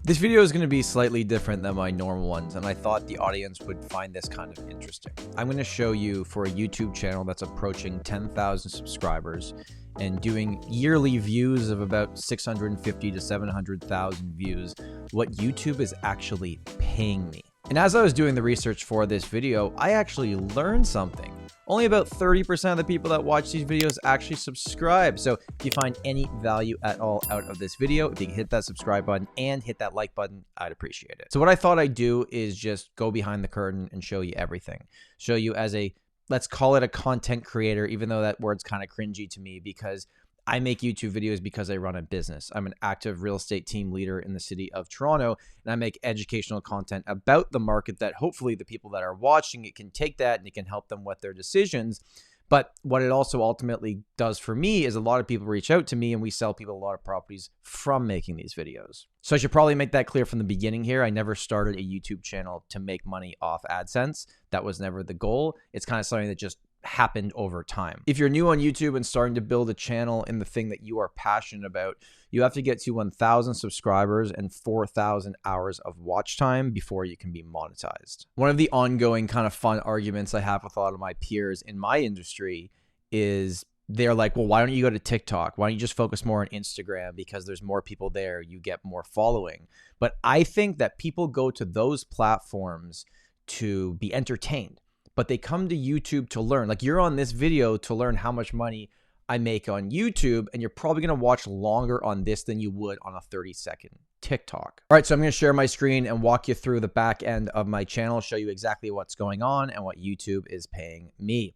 This video is going to be slightly different than my normal ones, and I thought the audience would find this kind of interesting. I'm going to show you for a YouTube channel that's approaching 10,000 subscribers and doing yearly views of about 650 to 700,000 views, what YouTube is actually paying me. And as I was doing the research for this video, I actually learned something. Only about 30% of the people that watch these videos actually subscribe. So if you find any value at all out of this video, if you can hit that subscribe button and hit that like button, I'd appreciate it. So what I thought I'd do is just go behind the curtain and show you everything. Show you as a, let's call it a content creator, even though that word's kind of cringy to me because I make YouTube videos because I run a business. I'm an active real estate team leader in the city of Toronto, and I make educational content about the market that hopefully the people that are watching it can take that and it can help them with their decisions. But what it also ultimately does for me is a lot of people reach out to me and we sell people a lot of properties from making these videos. So I should probably make that clear from the beginning here. I never started a YouTube channel to make money off AdSense. That was never the goal. It's kind of something that just happened over time. If you're new on YouTube and starting to build a channel in the thing that you are passionate about, you have to get to 1,000 subscribers and 4,000 hours of watch time before you can be monetized. One of the ongoing kind of fun arguments I have with a lot of my peers in my industry is they're like, well, why don't you go to TikTok? Why don't you just focus more on Instagram? Because there's more people there, you get more following. But I think that people go to those platforms to be entertained. But they come to YouTube to learn. Like you're on this video to learn how much money I make on YouTube, and you're probably gonna watch longer on this than you would on a 30-second TikTok. All right, so I'm gonna share my screen and walk you through the back end of my channel, show you exactly what's going on and what YouTube is paying me.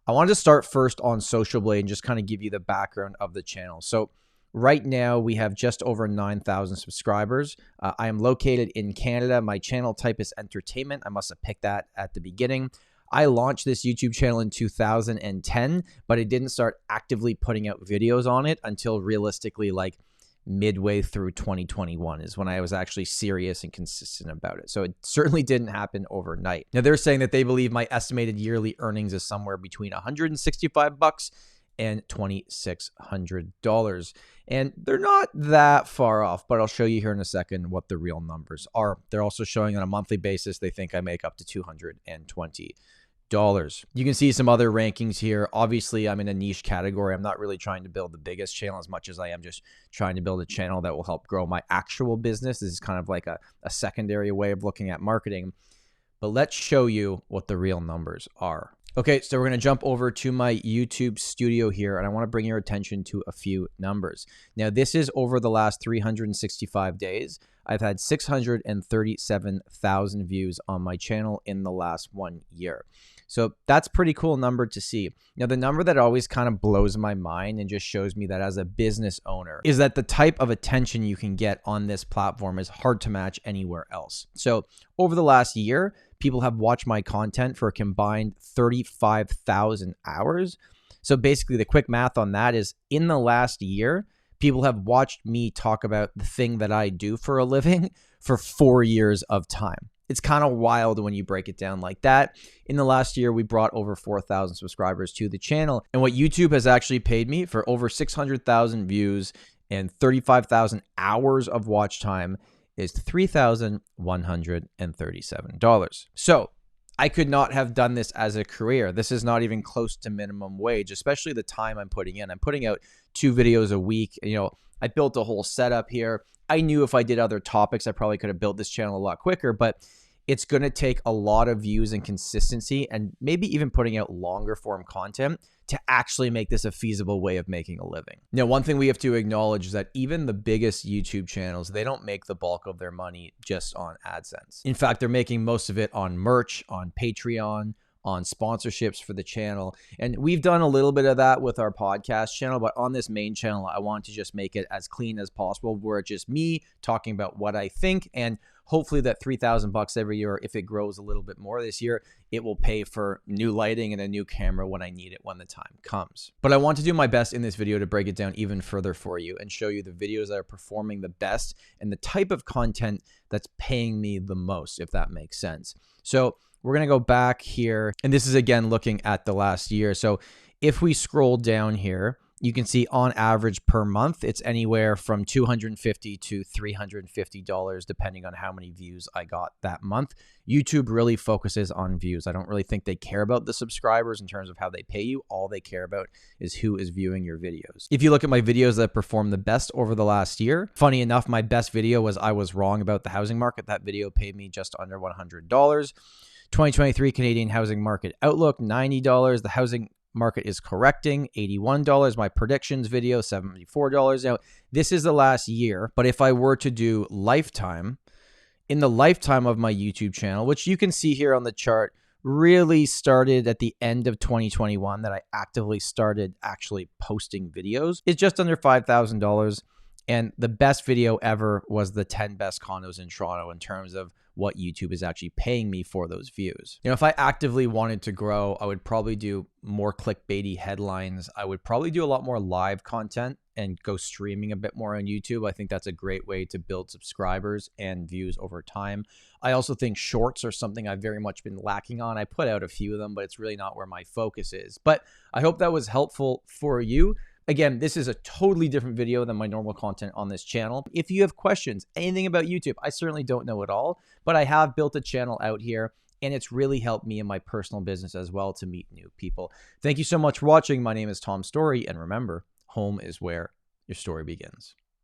I wanted to start first on Social Blade and just kind of give you the background of the channel. So right now, we have just over 9,000 subscribers. I am located in Canada. My channel type is entertainment. I must have picked that at the beginning. I launched this YouTube channel in 2010, but I didn't start actively putting out videos on it until realistically like midway through 2021 is when I was actually serious and consistent about it. So it certainly didn't happen overnight. Now they're saying that they believe my estimated yearly earnings is somewhere between $165 and $2,600. And they're not that far off, but I'll show you here in a second what the real numbers are. They're also showing on a monthly basis, they think I make up to $220. You can see some other rankings here. Obviously, I'm in a niche category. I'm not really trying to build the biggest channel as much as I am just trying to build a channel that will help grow my actual business. This is kind of like a secondary way of looking at marketing. But let's show you what the real numbers are. Okay, so we're going to jump over to my YouTube studio here, and I want to bring your attention to a few numbers. Now, this is over the last 365 days. I've had 637,000 views on my channel in the last 1 year. So that's a pretty cool number to see. Now, the number that always kind of blows my mind and just shows me that as a business owner is that the type of attention you can get on this platform is hard to match anywhere else. So over the last year, people have watched my content for a combined 35,000 hours. So basically the quick math on that is in the last year, people have watched me talk about the thing that I do for a living for 4 years of time. It's kind of wild when you break it down like that. In the last year, we brought over 4,000 subscribers to the channel. And what YouTube has actually paid me for over 600,000 views and 35,000 hours of watch time is $3,137. So I could not have done this as a career. This is not even close to minimum wage, especially the time I'm putting in. I'm putting out 2 videos a week. You know, I built a whole setup here. I knew if I did other topics, I probably could have built this channel a lot quicker, but it's going to take a lot of views and consistency and maybe even putting out longer form content to actually make this a feasible way of making a living. Now, one thing we have to acknowledge is that even the biggest YouTube channels, they don't make the bulk of their money just on AdSense. In fact, they're making most of it on merch, on Patreon, on sponsorships for the channel. And we've done a little bit of that with our podcast channel, but on this main channel, I want to just make it as clean as possible where it's just me talking about what I think. And hopefully that $3,000 every year, if it grows a little bit more this year, it will pay for new lighting and a new camera when I need it when the time comes. But I want to do my best in this video to break it down even further for you and show you the videos that are performing the best and the type of content that's paying me the most, if that makes sense. So we're going to go back here, and this is again looking at the last year. So if we scroll down here, You can see on average per month, it's anywhere from $250 to $350, depending on how many views I got that month. YouTube really focuses on views. I don't really think they care about the subscribers in terms of how they pay you. All they care about is who is viewing your videos. If you look at my videos that performed the best over the last year, funny enough, my best video was I was wrong about the housing market. That video paid me just under $100. 2023 Canadian housing market outlook, $90. The housing market is correcting, $81. My predictions video, $74. Now, this is the last year, but if I were to do lifetime, in the lifetime of my YouTube channel, which you can see here on the chart, really started at the end of 2021 that I actively started actually posting videos, it's just under $5,000. And the best video ever was the 10 best condos in Toronto in terms of what YouTube is actually paying me for those views. You know, if I actively wanted to grow, I would probably do more clickbaity headlines. I would probably do a lot more live content and go streaming a bit more on YouTube. I think that's a great way to build subscribers and views over time. I also think shorts are something I've very much been lacking on. I put out a few of them, but it's really not where my focus is. But I hope that was helpful for you. Again, this is a totally different video than my normal content on this channel. If you have questions, anything about YouTube, I certainly don't know it all, but I have built a channel out here and it's really helped me in my personal business as well to meet new people. Thank you so much for watching. My name is Tom Storey, and remember, home is where your story begins.